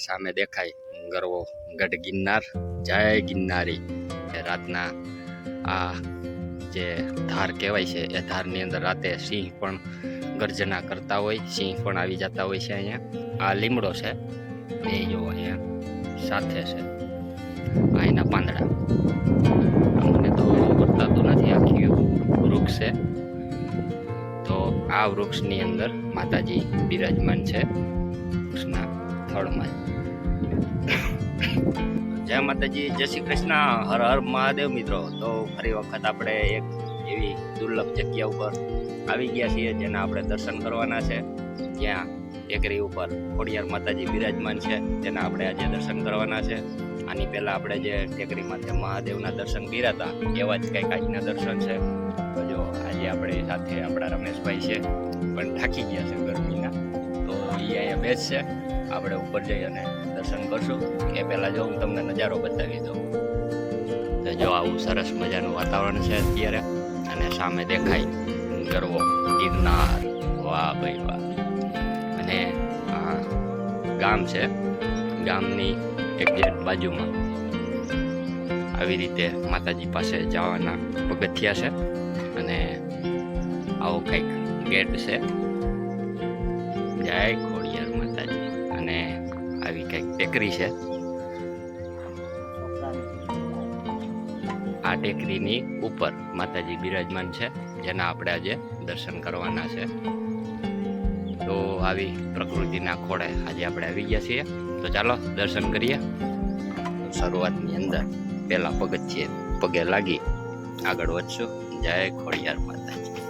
સામે દેખાય ગરવો ગઢ ગિરનાર. જય ગિરનારી. રાતના આ જે ધાર કહેવાય છે એ ધારની અંદર રાતે સિંહ પણ ગર્જના કરતા હોય, સિંહ પણ આવી જતા હોય છે. અહીંયા આ લીમડો છે એ જો અહીંયા સાથે છે, આ એના પાંદડા. અમને તો બતાતું નથી, આખી વૃક્ષ છે. તો આ વૃક્ષની અંદર માતાજી બિરાજમાન છે, વૃક્ષના થડમાં. જય માતાજી, જય શ્રી કૃષ્ણ, હર હર મહાદેવ. મિત્રો, તો ફરી વખત આપણે એક એવી દુર્લભ જગ્યા ઉપર આવી ગયા છીએ જેના આપણે દર્શન કરવાના છે. ત્યાં ટેકરી ઉપર ખોડિયાર માતાજી બિરાજમાન છે, જેના આપણે આજે દર્શન કરવાના છે. આની પહેલાં આપણે જે ટેકરી માથે મહાદેવના દર્શન કર્યા હતા એવા જ કંઈક આજના દર્શન છે. તો જો આજે આપણી સાથે આપણા રમેશભાઈ છે, પણ થાકી ગયા છે ગરમીના, તો એ અહીંયા બેસશે. આપણે ઉપર જઈ અને દર્શન કરશું. એ પહેલાં જો હું તમને નજારો બતાવી દઉં. તો જો આવું સરસ મજાનું વાતાવરણ છે અત્યારે, અને સામે દેખાય ગરવો ગિરનાર. વાહ ભાઈ વાહ. અને આ ગામ છે, ગામની એક્ઝેક્ટ બાજુમાં આવી રીતે માતાજી પાસે જવાના પગથિયા છે, અને આવો કંઈક ગેટ છે. જય ખોડિયાર માતાજી. અને આવી કંઈક ટેકરી છે. આ ટેકરીની ઉપર માતાજી બિરાજમાન છે, જેના આપણે આજે દર્શન કરવાના છે. તો આવી પ્રકૃતિના ખોળે આજે આપણે આવી ગયા છીએ. તો ચાલો દર્શન કરીએ. શરૂઆતની અંદર પહેલા પગથિયે પગે લાગી આગળ વધશું. જય ખોડિયાર માતાજી.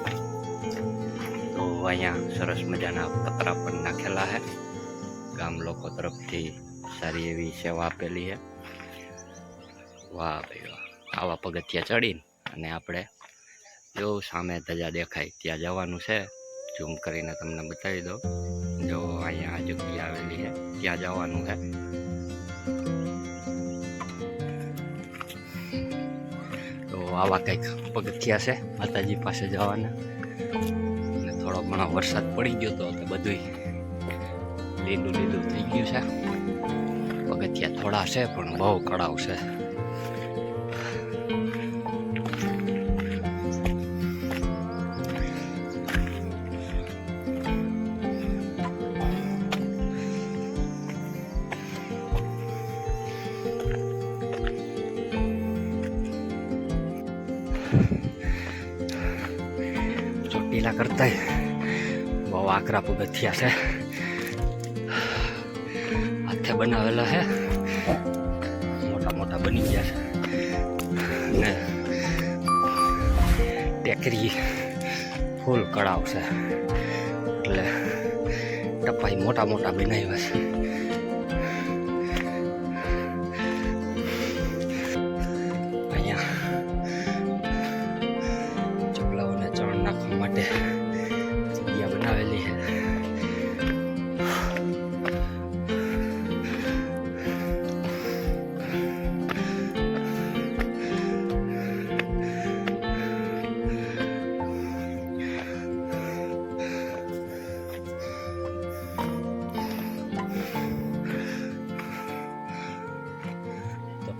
તો અહીંયા સરસ મજાના પતરા પણ નાખેલા છે. ગામ લોકો તરફથી સારી એવી સેવા આપેલી છે. વાહ ભાઈ વાહ. આવા પગથિયા ચડીને અને આપણે જો સામે ધજા દેખાય ત્યાં જવાનું છે. ઝૂમ કરીને તમને બતાવી દો. જો અહીંયા જગ્યા આવેલી છે, ત્યાં જવાનું છે. તો આવા કંઈક પગથિયા છે માતાજી પાસે જવાના. અને થોડો ઘણો વરસાદ પડી ગયો તો બધું લીલું લીલું થઈ ગયું છે. પગથિયા થોડા છે પણ બહુ કડાવ છે. ચોટીલા કરતા બહુ આકરા પગથિયા છે. હાથે બનાવેલા છે, મોટા મોટા બની ગયા છે. ને ટેકરી ફૂલ કળાવ છે, એટલે ટપાઈ મોટા મોટા બનાવ્યા છે. અહીંયા ચકલાઓને ચણ નાખવા માટે જગ્યા બનાવેલી છે.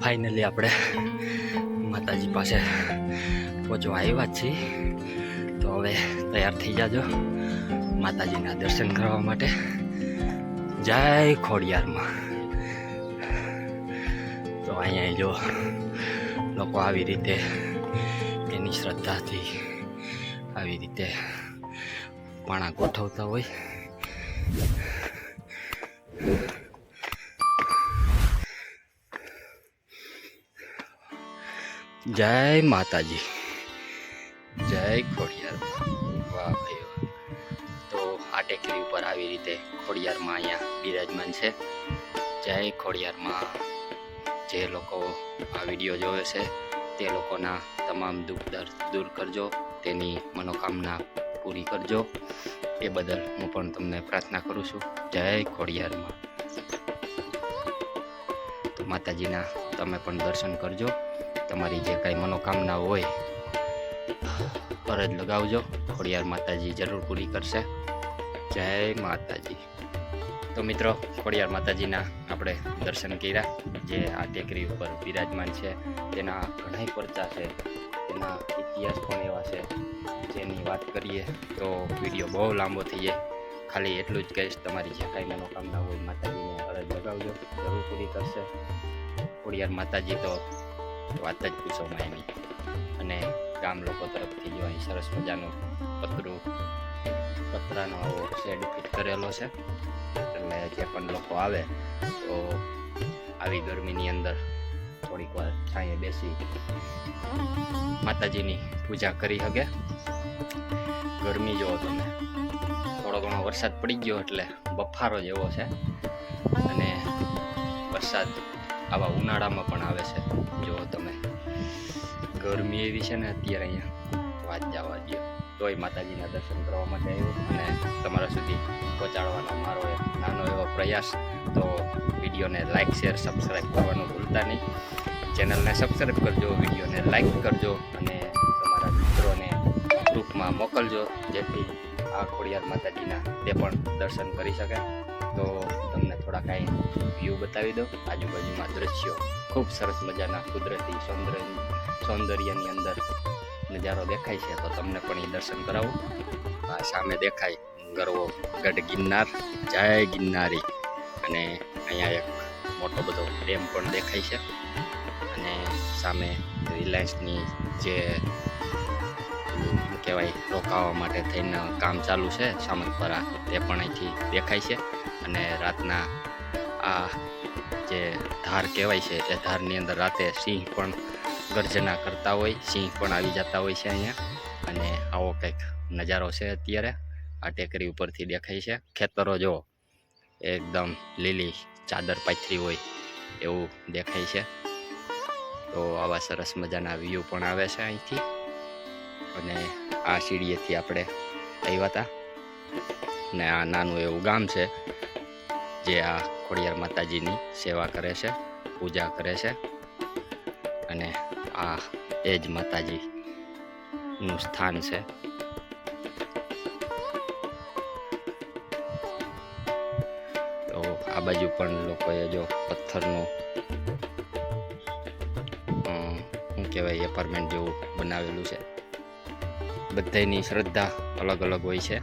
ફાઇનલી આપણે માતાજી પાસે પહોંચવા આવ્યા જ છીએ. તો હવે તૈયાર થઈ જાજો માતાજીના દર્શન કરવા માટે. જય ખોડિયારમાં. તો અહીંયા જો લોકો આવી રીતે એની શ્રદ્ધાથી આવી રીતે પાણા ગોઠવતા હોય. જય માતાજી, જય ખોડિયાર. વાહ ભાઈ વાહ. તો આ ટેકરી ઉપર આવી રીતે ખોડિયારમાં અહીંયા બિરાજમાન છે. જય ખોડિયારમાં. જે લોકો આ વિડીયો જોવે છે તે લોકોના તમામ દુઃખ દર્દ દૂર કરજો, તેની મનોકામના પૂરી કરજો. એ બદલ હું પણ તમને પ્રાર્થના કરું છું. જય ખોડિયારમાં. તો માતાજીના તમે પણ દર્શન કરજો. તમારી જે કાંઈ મનોકામના હોય ફરજ લગાવજો, ખોડિયાર માતાજી જરૂર પૂરી કરશે. જય માતાજી. તો મિત્રો ખોડિયાર માતાજીના આપણે દર્શન કર્યા, જે આ ટેકરી ઉપર બિરાજમાન છે. તેના ઘણા પરચા છે, તેના ઇતિહાસ પણ એવા છે, જેની વાત કરીએ તો વિડીયો બહુ લાંબો થઈ જાય. ખાલી એટલું જ કહીશ, તમારી જે કાંઈ મનોકામના હોય માતાજીને અરજ લગાવજો, જરૂર પૂરી કરશે. ખોડિયાર માતાજી તો વાત જ પૂછોમાં એની. અને ગામ લોકો તરફથી જો અહીં સરસ મજાનું પતરાનો આવો શેડ ફિટ કરેલો છે, એટલે જે પણ લોકો આવે તો આવી ગરમીની અંદર થોડીક વાર છાંયે બેસી માતાજીની પૂજા કરી શકે. ગરમી જોવો તમે, થોડો ઘણો વરસાદ પડી ગયો એટલે બફારો જેવો છે. અને વરસાદ આવા ઉનાળામાં પણ આવે છે. જો તમે ગરમી એવી છે ને અત્યારે અહીંયા વાત જવા દો. તોય માતાજીના દર્શન કરવા માટે આવ્યો અને તમારા સુધી પહોંચાડવાનો મારો એક નાનો એવો પ્રયાસ. તો વિડીયોને લાઇક, શેર, સબસ્ક્રાઈબ કરવાનું ભૂલતા નહીં. ચેનલને સબસ્ક્રાઈબ કરજો, વિડીયોને લાઇક કરજો અને તમારા મિત્રોને ગ્રુપમાં મોકલજો, જેથી આ ખોડિયાર માતાજીના તે પણ દર્શન કરી શકે. તો તમને થોડા કાંઈ વ્યૂ બતાવી દઉં. આજુબાજુમાં દ્રશ્યો ખૂબ સરસ મજાના કુદરતી સૌંદર્યની અંદર નજારો દેખાય છે, તો તમને પણ એ દર્શન કરાવું. આ સામે દેખાય ગરવો ગઢ ગિરનાર, જય ગિરનારી. અને અહીંયા એક મોટો બધો ડેમ પણ દેખાય છે. અને સામે રિલાયન્સની જે કહેવાય રોકાવા માટે થઈને કામ ચાલુ છે સામતપરા, તે પણ અહીંથી દેખાય છે. અને રાતના આ જે ધાર કહેવાય છે, એ ધારની અંદર રાતે સિંહ પણ ગર્જના કરતા હોય, સિંહ પણ આવી જતા હોય છે અહીંયા. અને આવો કંઈક નજારો છે અત્યારે આ ટેકરી ઉપરથી દેખાય છે. ખેતરો જો એકદમ લીલી ચાદર પાથરી હોય એવું દેખાય છે. તો આવા સરસ મજાના વ્યૂ પણ આવે છે અહીંથી. અને આ સીડીએથી આપણે આવ્યા હતા. ને આ નાનું એવું ગામ છે, જે આ ખોડિયાર માતાજીની સેવા કરે છે, પૂજા કરે છે. અને આ એ જ માતાજીનું સ્થાન છે. તો આ બાજુ પણ લોકોએ જો પથ્થરનું શું કહેવાય એપાર્ટમેન્ટ જેવું બનાવેલું છે. બધાની શ્રદ્ધા અલગ અલગ હોય છે.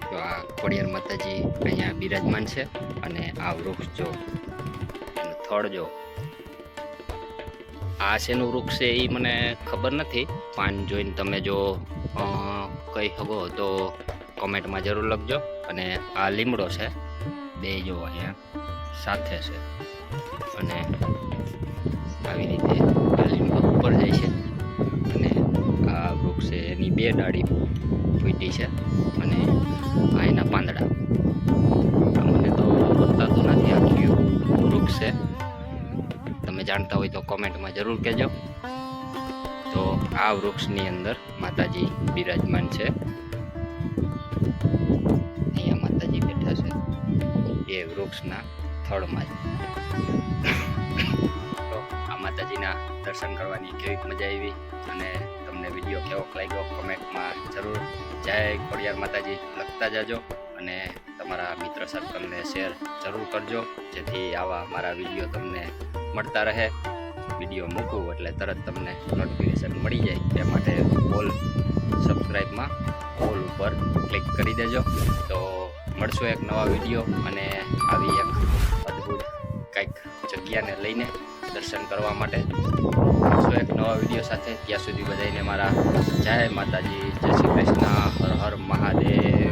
તો આ ખોડિયાર માતાજી અહીંયા બિરાજમાન છે. અને આ વૃક્ષ જો, થડ જો, આ શેનું વૃક્ષ છે એ મને ખબર નથી. પાન જોઈને તમે જો કહી શકો તો કોમેન્ટમાં જરૂર લખજો. અને આ લીમડો છે, બે જો અહીંયા સાથે છે. અને આવી રીતે આ લીમડો ઉપર જાય છે. અને આ વૃક્ષ છે એની બે ડાળી ફૂટી છે. અને આ એના પાંદડા. મને તો બતાતું નથી આ કયું વૃક્ષ છે. તમે જાણતા હોય તો કોમેન્ટમાં જરૂર કહેજો. તો આ વૃક્ષની અંદર માતાજી બિરાજમાન છે. અહીંયા માતાજી બેઠા છે એ વૃક્ષના થડમાં જ. તો આ માતાજીના દર્શન કરવાની કેવી મજા આવી અને તમને વિડીયો કેવો લાગ્યો કોમેન્ટમાં જરૂર જય ખોડિયાર માતાજી લખતા જાજો. અને તમારા મિત્ર સર્કલને શેર જરૂર કરજો, જેથી આવા મારા વિડીયો તમને મળતા રહે. વિડીયો મૂકું એટલે તરત તમને નોટિફિકેશન મળી જાય. તે માટે ઓલ સબસ્ક્રાઈબમાં ઓલ ઉપર ક્લિક કરી દેજો. તો મળશું એક નવા વિડીયો અને આવી એક અદ્ભુત કંઈક જગ્યાને લઈને દર્શન કરવા માટે. મળશું એક નવા વિડીયો સાથે. ત્યાં સુધી બધાને મારા જય માતાજી, જય શ્રી કૃષ્ણ, હર હર મહાદેવ.